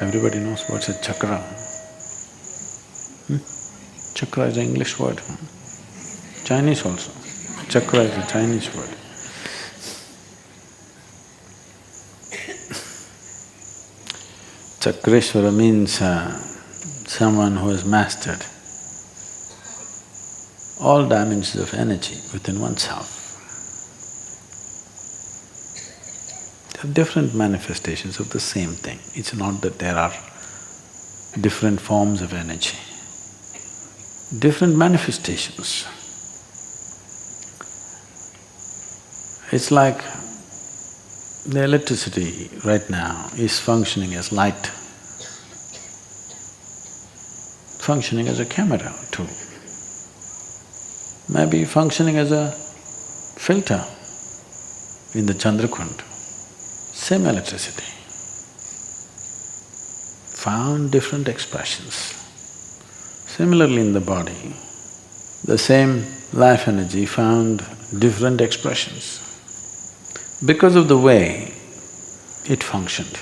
Everybody knows what's a chakra. Chakra is an English word, Chinese also. Chakra is a Chinese word. Chakreshwara means someone who has mastered all dimensions of energy within oneself. There are different manifestations of the same thing. It's not that there are different forms of energy, different manifestations. It's like the electricity right now is functioning as light, functioning as a camera too, maybe functioning as a filter in the Chandrakund. Same electricity, found different expressions. Similarly in the body, the same life energy found different expressions because of the way it functioned.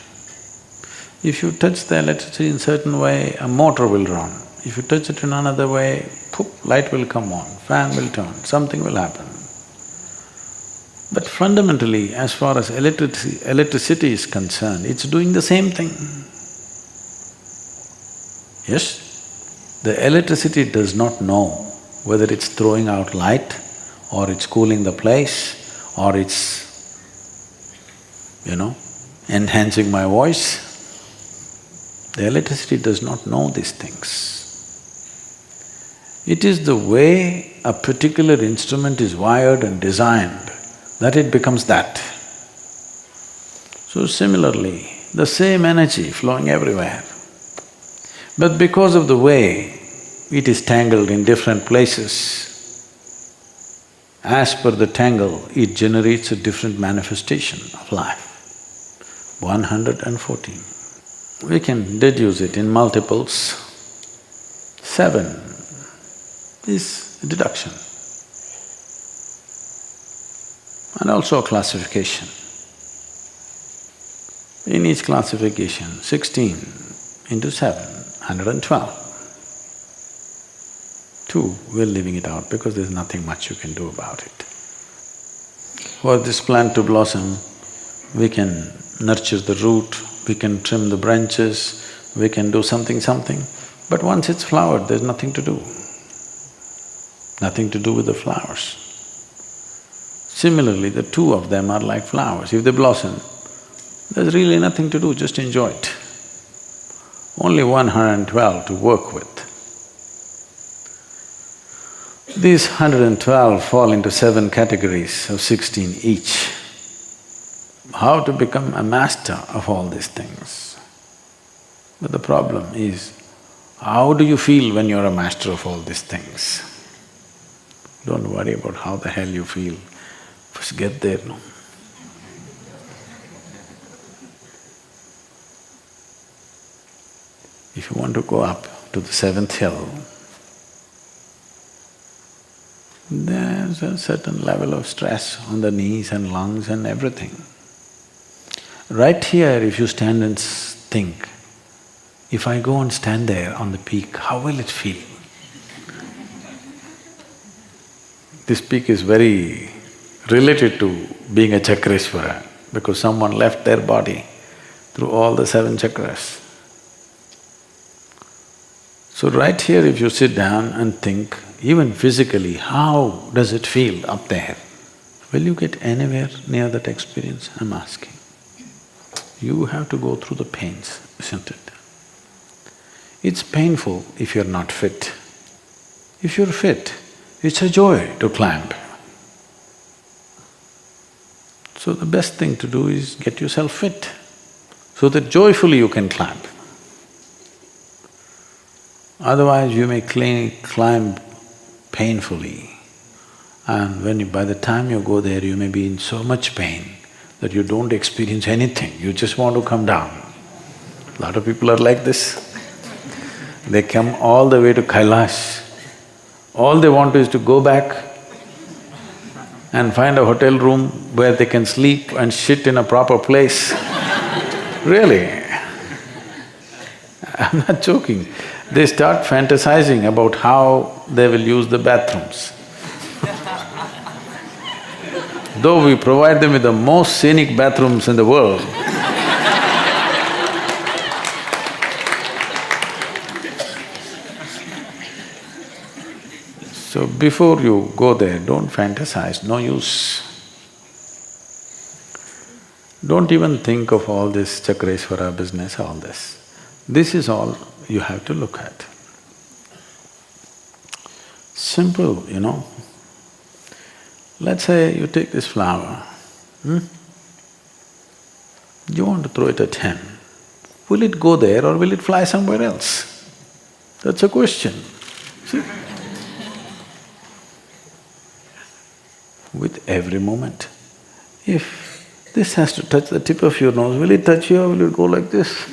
If you touch the electricity in a certain way, a motor will run. If you touch it in another way, poof, light will come on, fan will turn, something will happen. But fundamentally, as far as electricity is concerned, it's doing the same thing. Yes? The electricity does not know whether it's throwing out light or it's cooling the place or it's, enhancing my voice. The electricity does not know these things. It is the way a particular instrument is wired and designed that it becomes that. So similarly, the same energy flowing everywhere, but because of the way it is tangled in different places, as per the tangle, it generates a different manifestation of life. 114. We can deduce it in multiples. 7 is deduction and also a classification. In each classification, 16 into 7, 112. 2, we're leaving it out because there's nothing much you can do about it. For this plant to blossom, we can nurture the root, we can trim the branches, we can do something, but once it's flowered, there's nothing to do. Nothing to do with the flowers. Similarly, the two of them are like flowers. If they blossom, there's really nothing to do, just enjoy it. Only 112 to work with. These 112 fall into 7 categories of 16 each. How to become a master of all these things? But the problem is, how do you feel when you're a master of all these things? Don't worry about how the hell you feel, first get there, no? If you want to go up to the 7th hill, there's a certain level of stress on the knees and lungs and everything. Right here, if you stand and think, if I go and stand there on the peak, how will it feel? This peak is very related to being a Chakreshwara because someone left their body through all the 7 chakras. So right here, if you sit down and think, even physically, how does it feel up there? Will you get anywhere near that experience? I'm asking. You have to go through the pains, isn't it? It's painful if you're not fit. If you're fit, it's a joy to climb. So the best thing to do is get yourself fit, so that joyfully you can climb. Otherwise, you may climb painfully, and by the time you go there, you may be in so much pain that you don't experience anything, you just want to come down. A lot of people are like this. They come all the way to Kailash. All they want is to go back and find a hotel room where they can sleep and shit in a proper place. Really. I'm not joking. They start fantasizing about how they will use the bathrooms. Though we provide them with the most scenic bathrooms in the world, so before you go there, don't fantasize, no use. Don't even think of all this Chakreswara business, all this. This is all you have to look at. Simple, you know. Let's say you take this flower, you want to throw it at him. Will it go there or will it fly somewhere else? That's a question, see? With every moment, if this has to touch the tip of your nose, will it touch you or will it go like this?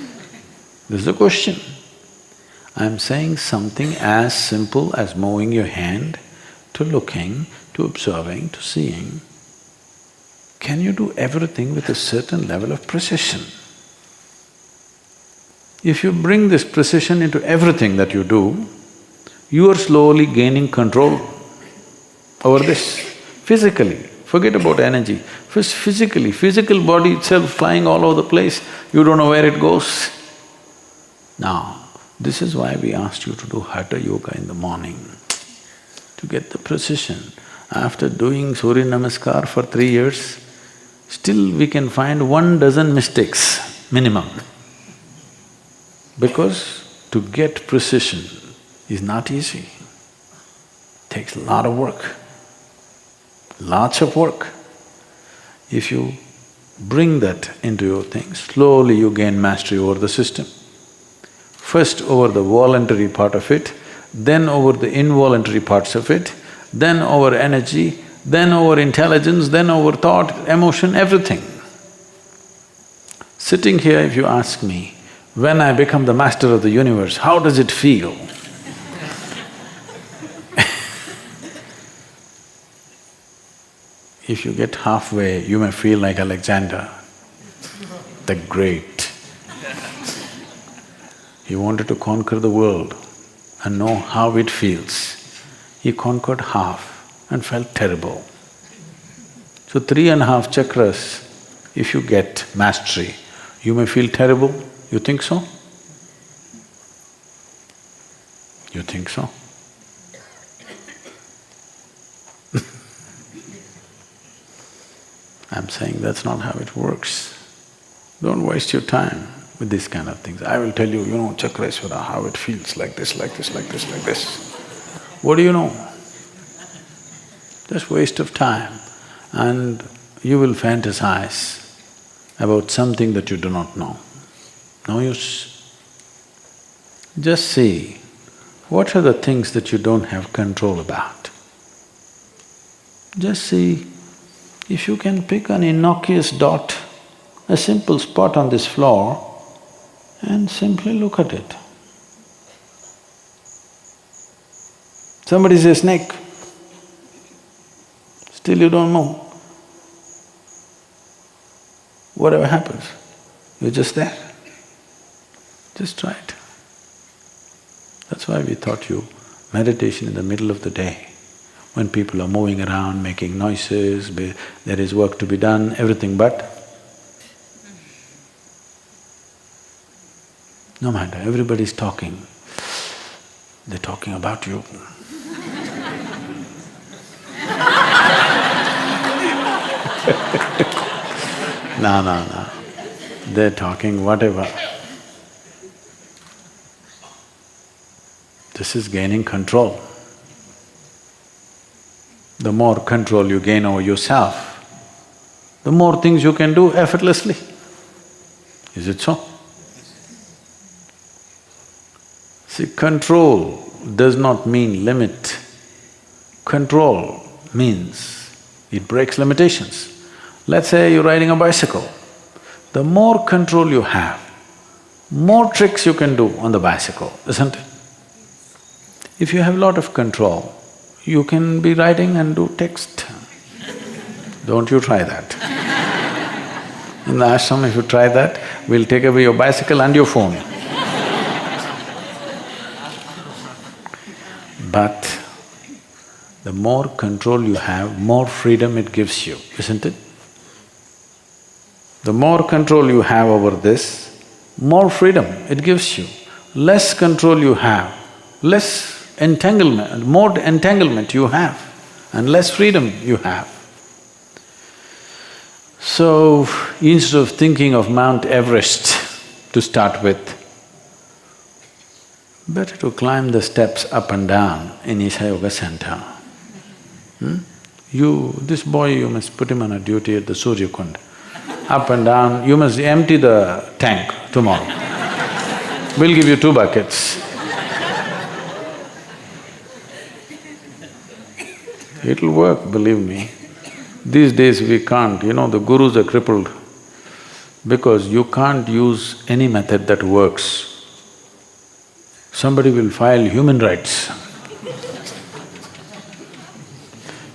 This is the question. I'm saying something as simple as moving your hand to looking, to observing, to seeing. Can you do everything with a certain level of precision? If you bring this precision into everything that you do, you are slowly gaining control over this. Physically, forget about energy. First physically, physical body itself flying all over the place, you don't know where it goes. Now, this is why we asked you to do Hatha Yoga in the morning, to get the precision. After doing Surya Namaskar for 3 years, still we can find 1 dozen mistakes, minimum. Because to get precision is not easy, takes a lot of work, lots of work. If you bring that into your thing, slowly you gain mastery over the system. First over the voluntary part of it, then over the involuntary parts of it, then over energy, then over intelligence, then over thought, emotion, everything. Sitting here, if you ask me, when I become the master of the universe, how does it feel? If you get halfway, you may feel like Alexander the Great. He wanted to conquer the world and know how it feels. He conquered half and felt terrible. So 3.5 chakras, if you get mastery, you may feel terrible. You think so? You think so? I'm saying that's not how it works. Don't waste your time with these kind of things. I will tell you, Chakreswara, how it feels like this, like this, like this, like this. What do you know? Just waste of time. And you will fantasize about something that you do not know. No use. Just see, what are the things that you don't have control about? Just see, if you can pick an innocuous dot, a simple spot on this floor, and simply look at it. Somebody says snake, still you don't know. Whatever happens, you're just there. Just try it. That's why we taught you meditation in the middle of the day. When people are moving around, making noises, there is work to be done, everything but no matter, everybody's talking, they're talking about you. No, they're talking whatever. This is gaining control. The more control you gain over yourself, the more things you can do effortlessly. Is it so? See, control does not mean limit. Control means it breaks limitations. Let's say you're riding a bicycle. The more control you have, more tricks you can do on the bicycle, isn't it? If you have a lot of control, you can be riding and do text. Don't you try that. In the ashram, if you try that, we'll take away your bicycle and your phone. But the more control you have, more freedom it gives you, isn't it? The more control you have over this, more freedom it gives you. Less control you have, less entanglement, more entanglement you have, and less freedom you have. So, instead of thinking of Mount Everest to start with, better to climb the steps up and down in Isha Yoga Center. This boy, you must put him on a duty at the Surya Kund. Up and down, you must empty the tank tomorrow. We'll give you 2 buckets. It'll work, believe me. These days we can't, the gurus are crippled because you can't use any method that works. Somebody will file human rights.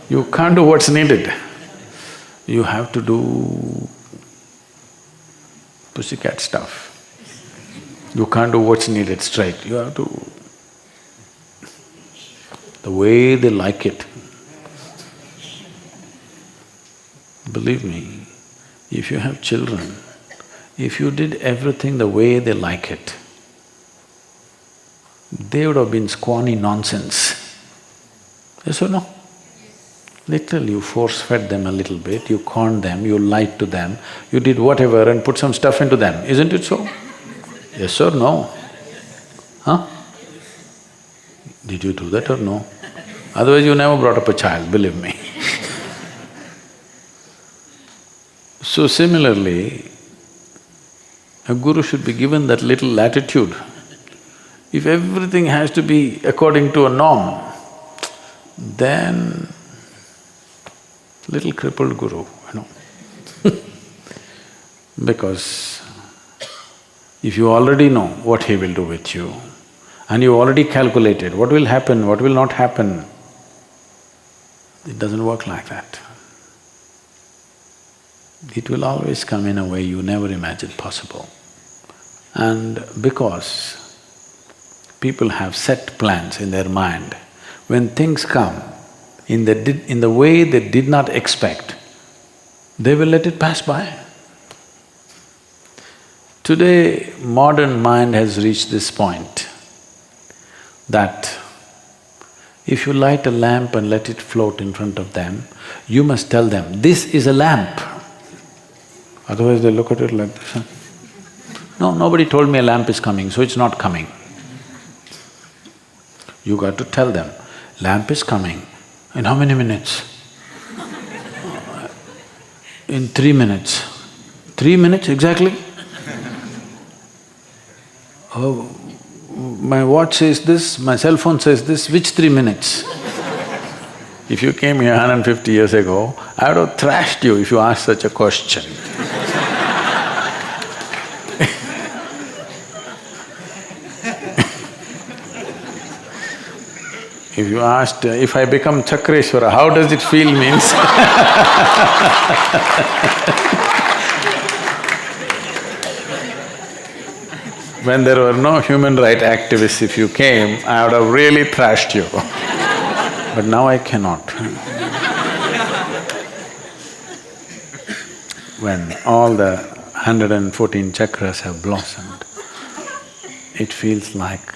You can't do what's needed. You have to do pussycat stuff. You can't do what's needed straight, you have to… the way they like it. Believe me, if you have children, if you did everything the way they like it, they would have been scrawny nonsense. Yes or no? Literally, you force-fed them a little bit, you conned them, you lied to them, you did whatever and put some stuff into them, isn't it so? Yes or no? Huh? Did you do that or no? Otherwise you never brought up a child, believe me. So similarly, a guru should be given that little latitude. If everything has to be according to a norm, then little crippled guru, Because if you already know what he will do with you, and you already calculated what will happen, what will not happen, it doesn't work like that. It will always come in a way you never imagined possible. And because people have set plans in their mind, when things come in the way they did not expect, they will let it pass by. Today, modern mind has reached this point that if you light a lamp and let it float in front of them, you must tell them, this is a lamp. Otherwise they look at it like this, No, nobody told me a lamp is coming, so it's not coming. You got to tell them, lamp is coming. In how many minutes? In 3 minutes. 3 minutes exactly? Oh, my watch says this, my cell phone says this, which 3 minutes? If you came here 150 years ago, I would have thrashed you if you asked such a question. If you asked, if I become Chakreshwara, how does it feel means when there were no human rights activists, if you came, I would have really thrashed you. But now I cannot. When all the 114 chakras have blossomed, it feels like